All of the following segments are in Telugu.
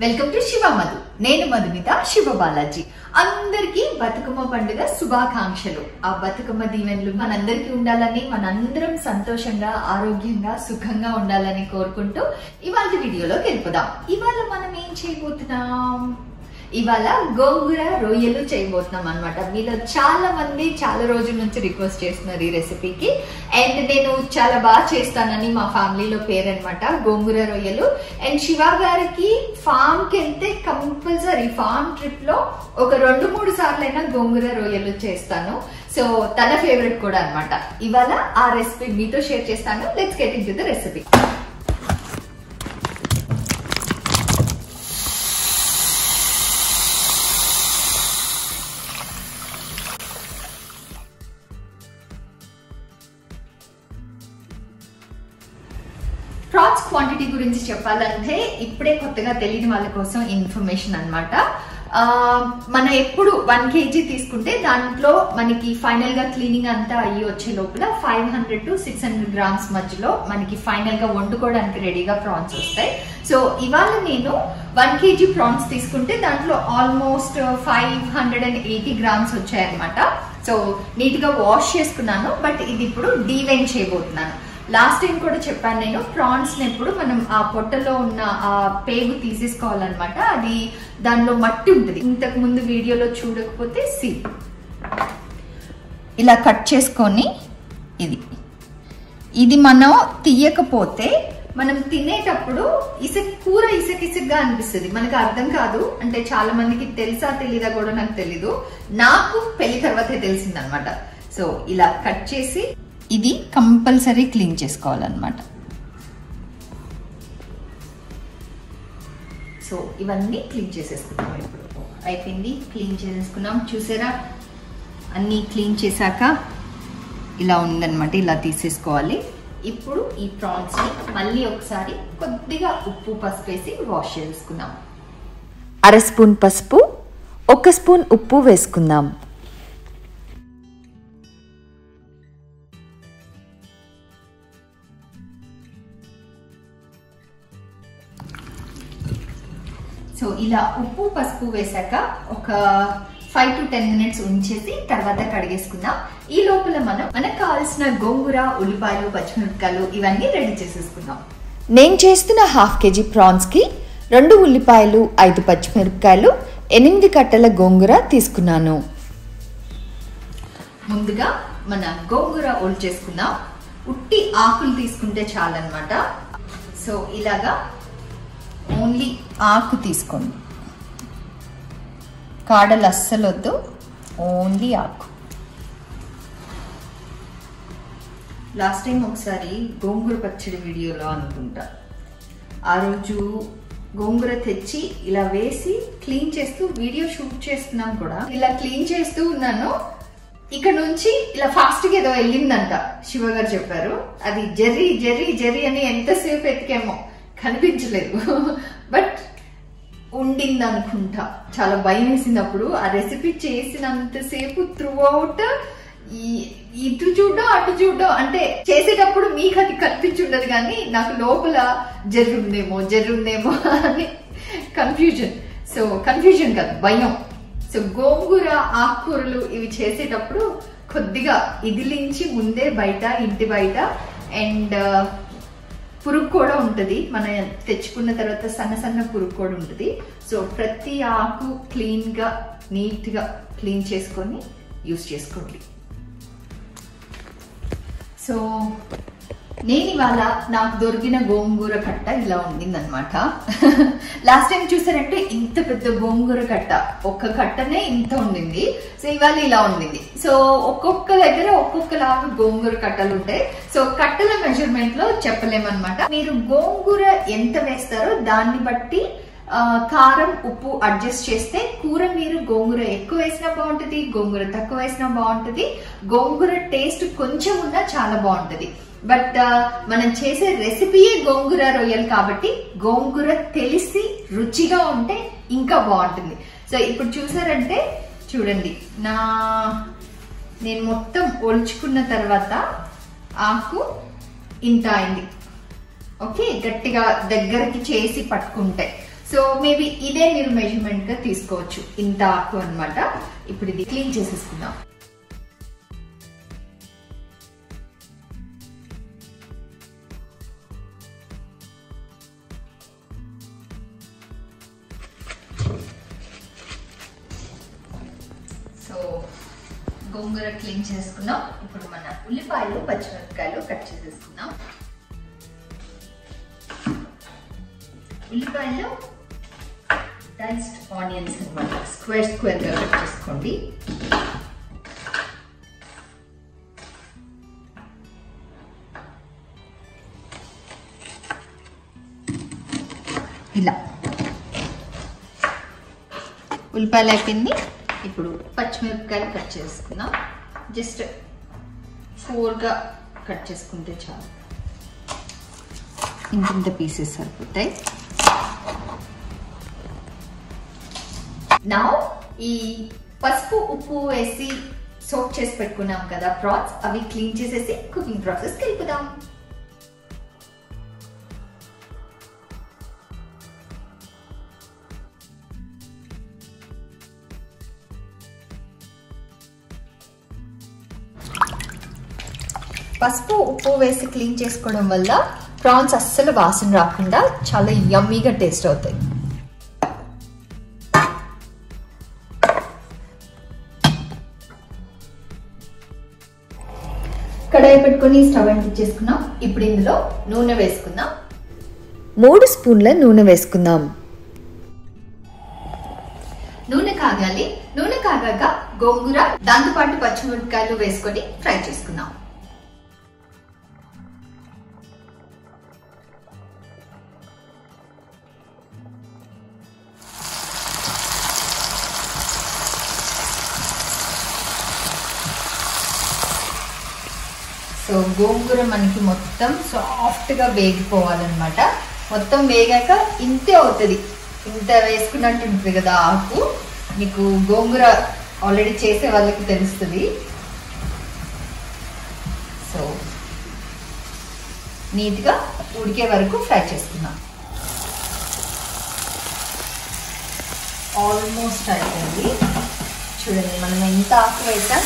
Welcome to శివమధు. నేను మధుమిత శివబాలాజీ. అందరికీ బతుకమ్మ పండుగ శుభాకాంక్షలు. ఆ బతుకమ్మ దీవెనలు మనందరికీ ఉండాలని, మనందరం సంతోషంగా, ఆరోగ్యంగా, సుఖంగా ఉండాలని కోరుకుంటూ ఇవాళ వీడియోలోకి వెళ్ళిపోదాం. ఇవాళ మనం ఏం చేయబోతున్నాం? ఇవాళ గోంగూర రొయ్యలు చేయబోతున్నాం అన్నమాట. మీలో చాలా మంది చాలా రోజుల నుంచి రిక్వెస్ట్ చేస్తున్నారు ఈ రెసిపీకి. అండ్ నేను చాలా బాగా చేస్తానని మా ఫ్యామిలీలో పేరు అనమాట గోంగూర రొయ్యలు. అండ్ శివ గారికి ఫామ్ కి వెళ్తే కంపల్సరీ ఫామ్ ట్రిప్ లో ఒక 2-3 సార్లైనా గోంగూర రొయ్యలు చేస్తాను. సో తన ఫేవరెట్ కూడా అనమాట. ఇవాళ ఆ రెసిపీ మీతో షేర్ చేస్తాను. Let's get into the recipe. Prawns quantity గురించి చెప్పాలంటే ఇప్పుడే కొత్తగా తెలియని వాళ్ళ కోసం ఇన్ఫర్మేషన్ అన్నమాట. మన ఎప్పుడు 1 kg తీసుకుంటే దాంట్లో మనకి ఫైనల్ గా క్లీనింగ్ అంతా అయ్యి వచ్చే లోపల 500 to 600 గ్రామ్స్ మధ్యలో మనకి ఫైనల్ గా వండుకోవడానికి రెడీగా ప్రాన్స్ వస్తాయి. సో ఇవాళ నేను 1 kg ప్రాన్స్ తీసుకుంటే దాంట్లో ఆల్మోస్ట్ 580 గ్రామ్స్ వచ్చాయన్నమాట. సో నీట్ గా వాష్ చేసుకున్నాను. బట్ ఇది ఇప్పుడు డీవెన్ చేయబోతున్నాను. లాస్ట్ టైం కూడా చెప్పాను నేను, ప్రాన్స్ ఎప్పుడు మనం ఆ పొట్టలో ఉన్న ఆ పేగు తీసేసుకోవాలన్నమాట. అది దానిలో మట్టి ఉంటుంది. ఇంతకు ముందు వీడియోలో చూడకపోతే ఇలా కట్ చేసుకొని ఇది మనం తీయకపోతే మనం తినేటప్పుడు కూర ఇసుకగా అనిపిస్తుంది. మనకు అర్థం కాదు. అంటే చాలా మందికి తెలుసా తెలీదా కూడా నాకు తెలీదు. నాకు పెళ్లి తర్వాతే తెలిసిందనమాట. సో ఇలా కట్ చేసి ఇది కంపల్సరీ క్లీన్ చేసుకోవాలన్నమాట. సో ఇవన్నీ క్లీన్ చేసేసుకున్నాం. ఇప్పుడు అయిపోయింది, క్లీన్ చేసేసుకున్నాం. చూసారా, అన్నీ క్లీన్ చేశాక ఇలా ఉందన్నమాట. ఇలా తీసేసుకోవాలి. ఇప్పుడు ఈ ప్రాన్స్ ని మళ్ళీ ఒకసారి కొద్దిగా ఉప్పు పసుపు వేసి వాష్ చేసుకుందాం. 1/2 స్పూన్ పసుపు, 1 స్పూన్ ఉప్పు వేసుకుందాం. సో ఇలా ఉప్పు పసుపు వేసాక ఒక 5 to 10 మినిట్స్ ఉంచేసి తర్వాత కడిగేసుకుందాం. ఈ లోపల మనకు కావాల్సిన గోంగూర, ఉల్లిపాయలు, పచ్చిమిరపకాయలు ఇవన్నీ రెడీ చేసేసుకుందాం. నేను చేస్తున్న 1/2 kg ప్రాన్స్ కి 2 ఉల్లిపాయలు, 5 పచ్చిమిరపకాయలు, 8 కట్టల గోంగూర తీసుకున్నాను. ముందుగా మన గోంగూర ఓల్డ్ చేసుకుందాం. ఉట్టి ఆకులు తీసుకుంటే చాలన్నమాట. సో ఇలాగా ఓన్లీ ఆకు తీసుకోండి. కాడలు అస్సలు వద్దు, ఓన్లీ ఆకు. లాస్ట్ టైం ఒకసారి గోంగూర పచ్చడి వీడియోలో అనుకుంటా, ఆ రోజు గోంగూర తెచ్చి ఇలా వేసి క్లీన్ చేస్తూ వీడియో షూట్ చేస్తున్నాం కూడా. ఇలా క్లీన్ చేస్తూ ఉన్నాను. ఇక్కడ నుంచి ఇలా ఫాస్ట్ గా ఏదో వెళ్ళిందంట శివ గారు చెప్పారు. అది జర్రీ జర్రీ జర్రీ అని ఎంతసేపు ఎతికేమో కనిపించలేదు. బట్ ఉండింది అనుకుంటా. చాలా భయం వేసింది అప్పుడు. ఆ రెసిపీ చేసినంతసేపు త్రూ అవుట్ ఇటు చూడడం అటు చూడడం, అంటే చేసేటప్పుడు మీకు అది కనిపించుండదు కానీ నాకు లోపల జర్రుందేమో అని కన్ఫ్యూజన్. సో కన్ఫ్యూజన్ కాదు, భయం. సో గోంగూర, ఆకుకూరలు ఇవి చేసేటప్పుడు కొద్దిగా ఇదిలించి ముందే బయట, ఇంటి బయట. అండ్ పురుగు కూడా ఉంటుంది. మనం తెచ్చుకున్న తర్వాత సన్న సన్న పురుగు కూడా ఉంటుంది. సో ప్రతి ఆకు క్లీన్ గా, నీట్ గా క్లీన్ చేసుకొని యూస్ చేసుకోండి. సో నేను ఇవాళ నాకు దొరికిన గోంగూర కట్ట ఇలా ఉండిందనమాట. లాస్ట్ టైం చూసారంటే ఇంత పెద్ద గోంగూర కట్ట, ఒక్క కట్టనే ఇంత ఉండింది. సో ఇవాళ ఇలా ఉండింది. సో ఒక్కొక్క దగ్గర ఒక్కొక్కలాగా గోంగూర కట్టలు ఉంటాయి. సో కట్టల మెజర్మెంట్ లో చెప్పలేమన్నమాట. మీరు గోంగూర ఎంత వేస్తారో దాన్ని బట్టి కారం, ఉప్పు అడ్జస్ట్ చేస్తే కూర మీరు గోంగూర ఎక్కువ వేసినా బాగుంటుంది, గోంగూర తక్కువ వేసినా బాగుంటుంది. గోంగూర టేస్ట్ కొంచెం ఉన్నా చాలా బాగుంటుంది. బట్ మనం చేసే రెసిపీయే గోంగూర రొయ్యలు కాబట్టి గోంగూర తెలిసి రుచిగా ఉంటే ఇంకా బాగుంటుంది. సో ఇప్పుడు చూసారంటే చూడండి, నేను మొత్తం ఒలుచుకున్న తర్వాత ఆకు ఇంత అయింది. ఓకే, గట్టిగా దగ్గరికి చేసి పట్టుకుంటే. సో మేబీ ఇదే మీరు మెజర్మెంట్ గా తీసుకోవచ్చు, ఇంత ఆకు అన్నమాట. ఇప్పుడు ఇది క్లీన్ చేసేసుకుందాం. సో గోంగూర క్లీన్ చేసుకున్నాం. ఇప్పుడు మన ఉల్లిపాయలు పచ్చిమిరపకాయలు కట్ చేసేసుకుందాం. ఉల్లిపాయలు డైస్డ్ ఆనియన్స్ అన్నమాట, స్క్వేర్ గా కట్ చేసుకోండి. ఇలా ఉల్లిపాయలు అయిపోయింది. ఇప్పుడు పచ్చిమిరపకాయలు కట్ చేసుకుందాం. జస్ట్ 4గా కట్ చేసుకుంటే చాలు, ఇంత పీసెస్ సరిపోతాయి. నా ఈ పసుపు ఉప్పు వేసి సోక్ చేసి పెట్టుకున్నాం కదా ప్రాన్స్, అవి క్లీన్ చేసేసి కుకింగ్ ప్రాసెస్కి వెళ్ళిపోదాం. పసుపు ఉప్పు వేసి క్లీన్ చేసుకోవడం వల్ల ప్రాన్స్ అస్సలు వాసన రాకుండా చాలా యమ్మీగా టేస్ట్ అవుతాయి. కడాయి పెట్టుకొని స్టవ్ అంటించేసుకున్నాం. ఇప్పుడు ఇందులో నూనె వేసుకుందాం. 3 స్పూన్ల నూనె వేసుకుందాం. నూనె కాగాలి. నూనె కాగాక గోంగూర దాంతోపాటు పచ్చిమిరపకాయలు వేసుకొని ఫ్రై చేసుకుందాం. సో గోంగూర మనకి మొత్తం సాఫ్ట్గా వేగిపోవాలన్నమాట. మొత్తం వేగాక ఇంతే అవుతుంది, ఇంత వేసుకున్నట్టు ఉంటుంది కదా ఆకు. మీకు గోంగూర ఆల్రెడీ చేసే వాళ్ళకి తెలుస్తుంది. సో నీట్గా ఉడికే వరకు ఫ్రై చేసుకుందాం. ఆల్మోస్ట్ అయిపోయింది. చూడండి, మనం ఎంత ఆకు వేసాం,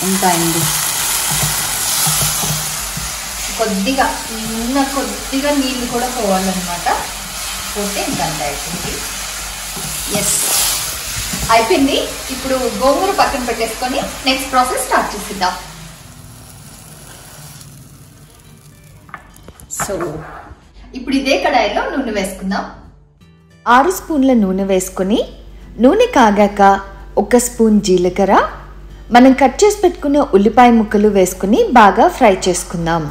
ఎంత అయింది. కొద్దిగా నీళ్ళు కూడా పోవాలన్నమాట, పోతే ఇంకా అంత అయిపోయింది. ఎస్, అయిపోయింది. ఇప్పుడు గోంగూర పక్కన పెట్టేసుకొని నెక్స్ట్ ప్రాసెస్ స్టార్ట్ చేసిద్దాం. సో ఇప్పుడు ఇదే కడాయిలో నూనె వేసుకుందాం. 6 స్పూన్ల నూనె వేసుకొని నూనె కాగాక 1 స్పూన్ జీలకర్ర, మనం కట్ చేసి పెట్టుకున్న ఉల్లిపాయ ముక్కలు వేసుకుని బాగా ఫ్రై చేసుకుందాం.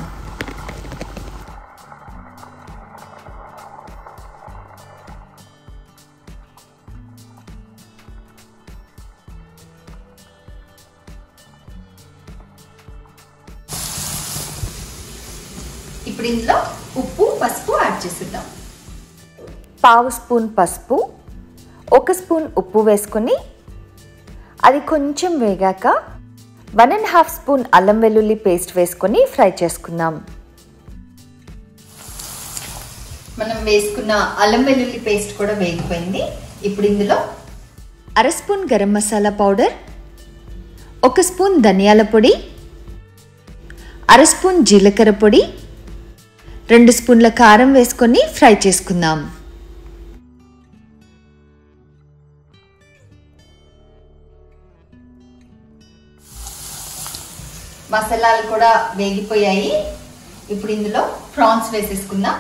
ఇప్పుడు ఇందులో ఉప్పు పసుపు యాడ్ చేసేద్దాం. 1/2 స్పూన్ పసుపు, 1 స్పూన్ ఉప్పు వేసుకొని అది కొంచెం వేగాక 1.5 స్పూన్ అల్లం వెల్లుల్లి పేస్ట్ వేసుకొని ఫ్రై చేసుకుందాం. మనం వేసుకున్న అల్లం వెల్లుల్లి పేస్ట్ కూడా వేగిపోయింది. ఇప్పుడు ఇందులో 1/2 spoon garam masala powder, 1 spoon ధనియాల పొడి, 1/2 స్పూన్ జీలకర్ర పొడి, 2 స్పూన్ల కారం వేసుకొని ఫ్రై చేసుకుందాం. మసాలాలు కూడా వేగిపోయాయి. ఇప్పుడు ఇందులో ప్రాన్స్ వేసేసుకుందాం.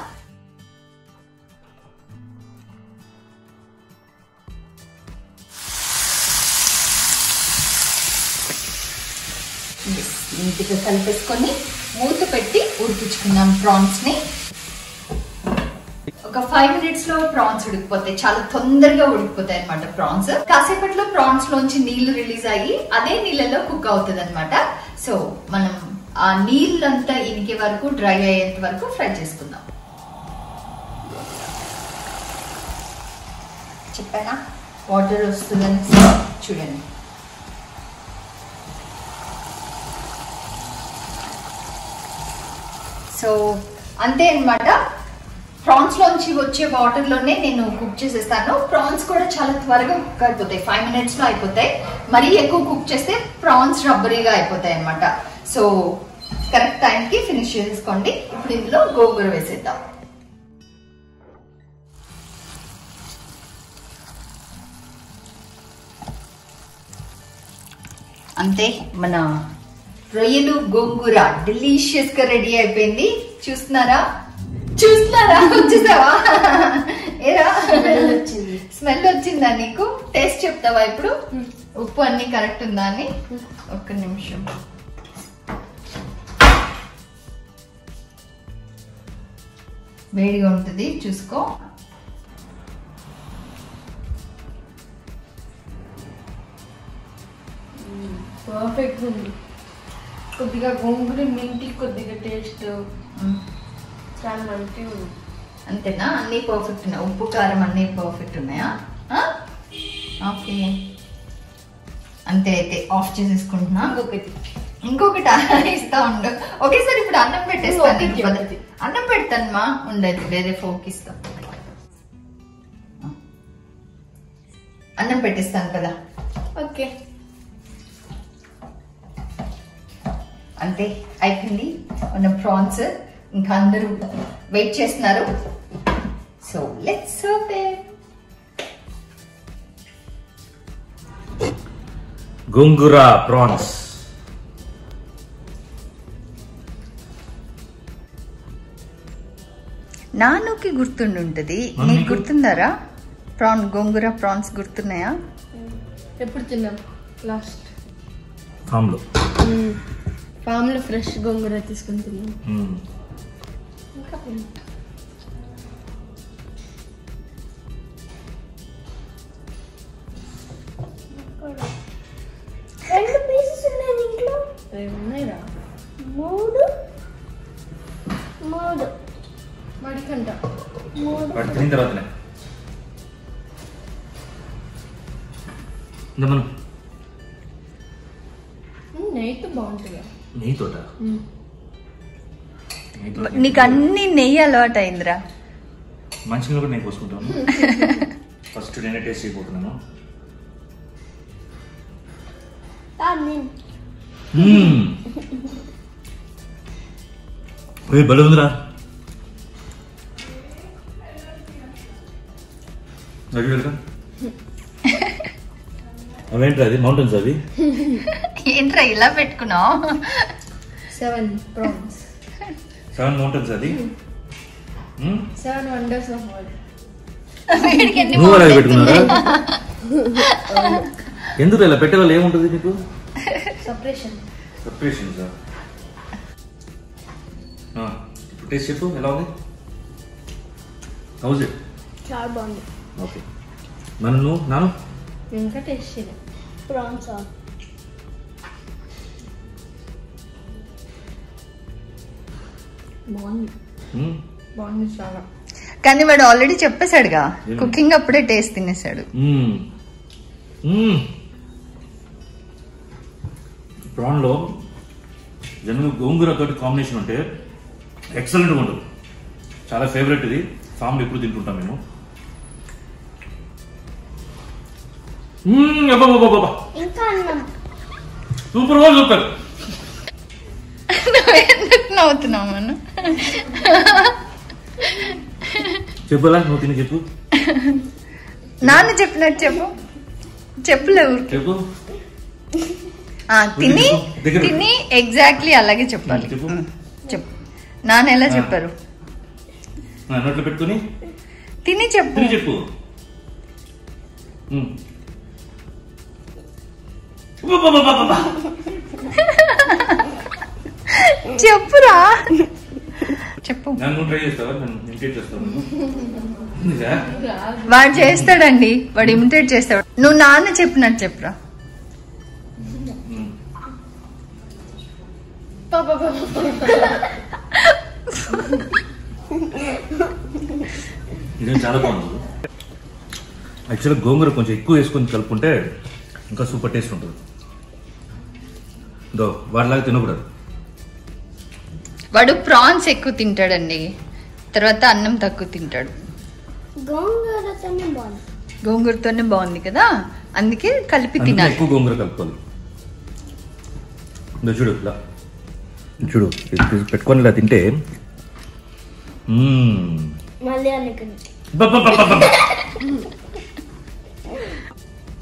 నీట్గా కలిపేసుకొని మూత పెట్టి ఉడికించుకుందాం ప్రాన్స్ ని. ఒక 5 మినిట్స్ లో ప్రాన్స్ ఉడికిపోతాయి, చాలా తొందరగా ఉడికిపోతాయి అనమాట ప్రాన్స్. కాసేపట్లో ప్రాన్స్ లోంచి నీళ్లు రిలీజ్ అయ్యి అదే నీళ్ళలో కుక్ అవుతుంది అనమాట. సో మనం ఆ నీళ్ళంతా ఇనికే వరకు, డ్రై అయ్యేంత వరకు ఫ్రై చేసుకుందాం. చెప్పానా వాటర్ వస్తుందని, చూడండి. సో అంతే అన్నమాట. ప్రాన్స్ లోంచి వచ్చే వాటర్ లోనే నేను కుక్ చేసేస్తాను. ప్రాన్స్ కూడా చాలా త్వరగా కుక్ అయిపోతాయి, 5 minutes లో అయిపోతాయి. మరీ ఎక్కువ కుక్ చేస్తే ప్రాన్స్ రబ్బరీగా అయిపోతాయి అన్నమాట. సో కరెక్ట్ టైంకి ఫినిష్ చేసుకోండి. ఇప్పుడు ఇందులో గోంగూర వేసేద్దాం. అంతే, మన రొయ్యలు గోంగూర డెలీషియస్ గా రెడీ అయిపోయింది. చూస్తున్నారా వచ్చేసావా? ఏరా స్మెల్ వచ్చిందా నీకు? టేస్ట్ చెప్తావా ఇప్పుడు? ఉప్పు అన్ని కరెక్ట్ ఉందా అని? ఒక్క నిమిషం. వేడిగా ఉంటుంది, చూసుకో. పర్ఫెక్ట్ ఉంది. కొద్దిగా గోంగూర మింటి, కొద్దిగా టేస్ట్ చాలా మంచిగా ఉంది. అంతేనా? అన్ని పర్ఫెక్ట్ ఉన్నాయి, ఉప్పు కారం అన్ని పర్ఫెక్ట్ ఉన్నాయా? ఓకే, అంతే. అయితే ఆఫ్ చేసేసుకుంటున్నా. ఇంకొకటి ఇస్తా ఉండు. ఒకేసారి ఇప్పుడు అన్నం పెట్టేస్తాను. అన్నం పెడతాను మా, ఉండదు, వేరే ఫోక్ ఇస్తా. అన్నం పెట్టేస్తాను కదా. ఓకే, అంతే అయిపోయింది మన ప్రాన్స్. ఇంకా అందరూ వెయిట్ చేస్తున్నారు. So let's serve them. Gongura prawns. నానుకి గుర్తుండుంటది, నీకు గుర్తుందారా? గోంగూర ప్రాన్స్ గుర్తున్నాయా? ఎప్పుడు తిన్నాం? లాస్ట్ ఫామ్ లో ఫ్రెష్ గోంగూర తీసుకుని తిన్నాం. ఇంకా రెండు పీసెస్ ఉన్నాయి ఇంట్లో. ఉన్నాయిరా? మూడు మడికంట. తిన్న తర్వాతనే నెయ్యితో బాగుంటుంది. నెయ్యితోట? నీకు అన్ని నెయ్యి అలవాటు అయిందిరా. మంచిగా కూడా నేను పోసుకుంటాను. ఫస్ట్ నేనే టేస్ట్ చేయబోతున్నాను. భలే ఉందిరా. అవేంట్రా అది? మౌంటైన్స్ అవి? ఏంట్రా ఇలా పెట్టుకున్నావు? 7 prawns. 7 మౌంటైన్స్ అది? 7 wonders of world. నువ్వు అలా పెట్టుకున్నారా? ఎందుకు ఇలా పెట్టే వాళ్ళు ఏముంటుంది నీకు? సపరేషన్. ఇప్పుడు టేస్ట్ చెప్పు, ఎలా ఉంది? House it? చాలా బాగుంది. ఓకే, నాను ఇంకా టేస్ట్ చేయలేదు. ప్రాన్స్ బాగుంది చాలా. కానీ వాడు ఆల్రెడీ చెప్పేశాడుగా, కుకింగ్ అప్పుడే టేస్ట్ తినేసాడు. ప్రాన్ లో జనరల్ గోంగూర తోటి కాంబినేషన్ ఉంటే ఎక్సలెంట్గా ఉంటుంది. చాలా ఫేవరెట్ ఇది. ఫామ్లో ఎప్పుడు తింటుంటాం మేము. ఇంకా అన్నం సూపర్. ఎందుకు నవ్వుతున్నావు మనం? చెప్పలా, నువ్వు తిని చెప్పు. నాన్న చెప్పినట్టు చెప్పులేవు. చెప్పు. తిని ఎగ్జాక్ట్లీ అలాగే చెప్పాలి. చెప్పు. నాన్న ఎలా చెప్పారు? నోట్లో పెట్టుకుని తిని చెప్పు. చెప్పురా, చెప్పు. ట్రై చేస్తావా? ఇమిటేట్ చేస్తావా? వాడు చేస్తాడండి, వాడు ఇమిటేట్ చేస్తాడు. నువ్వు నాన్న చెప్పినట్టు చెప్పురా. ఇదేం చాలా బాగుంది. యాక్చువల్గా గోంగూర కొంచెం ఎక్కువ వేసుకొని కలుపుకుంటే ఇంకా సూపర్ టేస్ట్ ఉంటుంది. వాడిలాగా తినకూడదు. వాడు ప్రాన్స్ ఎక్కువ తింటాడండి, తర్వాత అన్నం తక్కువ తింటాడు. గోంగూరతోనే బాగుంది. గోంగూరతోనే బాగుంది కదా, అందుకే కలిపి అందుకే తినాలి. ఎక్కువ గోంగూర కలుపుకోవాలి. ఇదో చూడు ఇలా చూడు, ఇది పెట్టుకొని ఇలా తింటే మళ్ళీ అనుకుంది.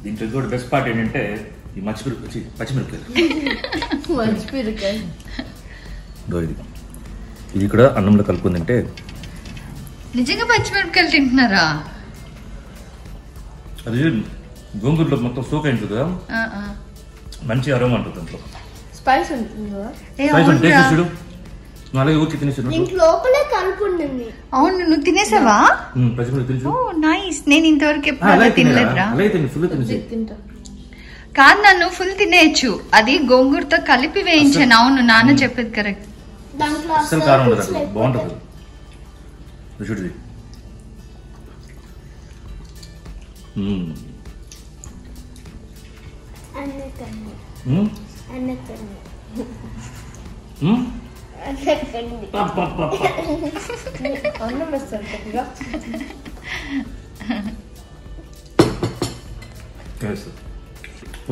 దీంట్లో కూడా బెస్ట్ పార్ట్ ఏంటంటే ఈ పచ్చిమిరపకాయలు. ఇది కూడా అన్నంలో కలుపుకొని తింటే నిజంగా పచ్చిమిరపకాయలు తింటున్నారా? అది గోంగూరలో మొత్తం సోక్ అయింది కదా, మంచి అరోమా ఉంటుంది దాంట్లో. స్పైస్ ఉంటుంది కదా. స్పైస్ అంటే టేస్ట్ చూడు, అలాగే ఊరికి తినేసి దీంట్లో లోపలే కలుపు ఉంటుంది. అవును, నువ్వు తినేసావా? పచ్చిమిరపకాయలు తినేసి ఓ నైస్. నేను ఇంతవరకు ఎప్పుడు తినలేదురా. అలాగే తిని ఫుల్ తినేసి. తింటా. కాదు, నన్ను ఫుల్ తినేయచ్చు. అది గోంగూరతో కలిపి వేయించాను. అవును, నాన్న చెప్పేది కరెక్ట్. దాంట్లో అసలు కారం ఉండదు అట్లా, బాగుంటుంది. చూడు అన్నం వేస్తారు కొద్దిగా.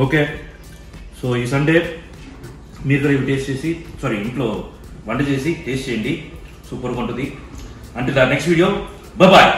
ఓకే, సో ఈ సండే మీరు ఇవి టేస్ట్ చేసి ఇంట్లో వంట చేసి టేస్ట్ చేయండి, సూపర్గా ఉంటుంది. అంటే నెక్స్ట్ వీడియో, బాయ్.